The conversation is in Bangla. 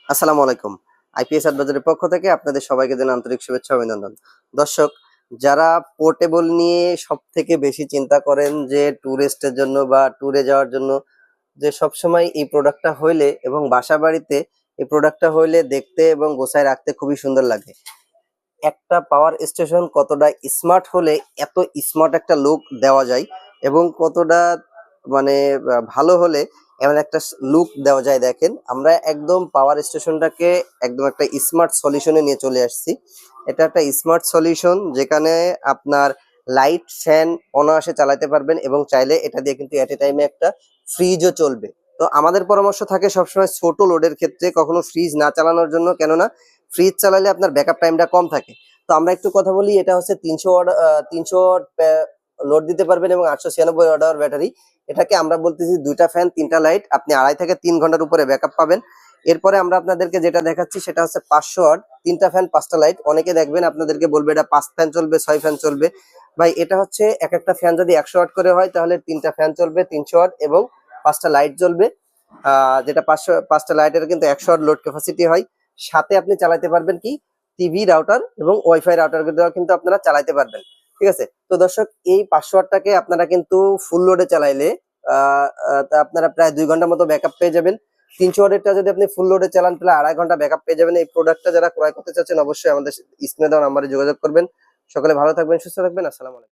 আসসালামু আলাইকুম। আইপিএস অ্যাডভাইজারের পক্ষ থেকে আপনাদের সবাইকে জানাই আন্তরিক শুভেচ্ছা ও অভিনন্দন। দর্শক, যারা পোর্টেবল নিয়ে সবথেকে বেশি চিন্তা করেন যে ট্যুরিস্টের জন্য বা ট্যুরে যাওয়ার জন্য যে সবসময় এই প্রোডাক্টটা হইলে এবং বাসাবাড়িতে এই প্রোডাক্টটা হইলে দেখতে এবং গোছায় রাখতে খুবই সুন্দর লাগে। একটা পাওয়ার স্টেশন কতটা স্মার্ট হলে এত স্মার্ট একটা লুক দেওয়া যায় এবং কতটা মানে ভালো হলে এমন একটা লুক দেওয়া যায়। দেখেন, আমরা একদম পাওয়ার স্টেশনটাকে একদম একটা স্মার্ট সলিউশনে নিয়ে চলে আসছি। এটা একটা স্মার্ট সলিউশন যেখানে আপনার লাইট ফ্যান অনায়াসে চালাতে পারবেন এবং চাইলে এটা দিয়ে কিন্তু এট এ টাইমে একটা ফ্রিজও চলবে। তো আমাদের পরামর্শ থাকে সবসময় ছোট লোডের ক্ষেত্রে কখনো ফ্রিজ না চালানোর জন্য, কেননা ফ্রিজ চালালে আপনার ব্যাকআপ টাইমটা কম থাকে। তো আমরা একটু কথা বলি, এটা হচ্ছে 300 ওয়াট 300 ওয়াট লোড দিতে পারবেন এবং 896 ওয়াট আওয়ার ব্যাটারি। এটাকে আমরা বলতেছি 2টা ফ্যান 3টা লাইট, আপনি 2.5 থেকে 3 ঘন্টার উপরে ব্যাকআপ পাবেন। এরপরে আমরা আপনাদেরকে যেটা দেখাচ্ছি সেটা হচ্ছে 500 ওয়াট, 3টা ফ্যান 5টা লাইট। অনেকে দেখবেন আপনাদেরকে বলবে এটা 5 ফ্যান চলবে, 6 ফ্যান চলবে। ভাই, এটা হচ্ছে এক একটা ফ্যান যদি 100 ওয়াট করে হয় তাহলে 3টা ফ্যান চলবে 300 ওয়াট এবং 5টা লাইট জ্বলবে। যেটা 5টা লাইটের কিন্তু 100 ওয়াট লোড ক্যাপাসিটি হয়। সাথে আপনি চালাতে পারবেন কি টিভি রাউটার এবং ওয়াইফাই রাউটার কিন্তু আপনারা চালাতে পারবেন। ঠিক আছে? তো দর্শক, এই 500 ওয়াটটাকে আপনারা কিন্তু ফুল লোডে চালাইলে তা আপনারা প্রায় 2 ঘন্টার মতো ব্যাকআপ পেয়ে যাবেন। 300 ওয়াটেরটা যদি আপনি ফুল লোডে চালান তাহলে 2.5 ঘন্টা ব্যাকআপ পেয়ে যাবেন। এই প্রোডাক্টটা যারা ক্রয় করতে চাচ্ছেন অবশ্যই আমাদের স্ক্রিনে দেওয়া নাম্বারে যোগাযোগ করবেন। সকলে ভালো থাকবেন, সুস্থ থাকবেন। আসসালামু আলাইকুম।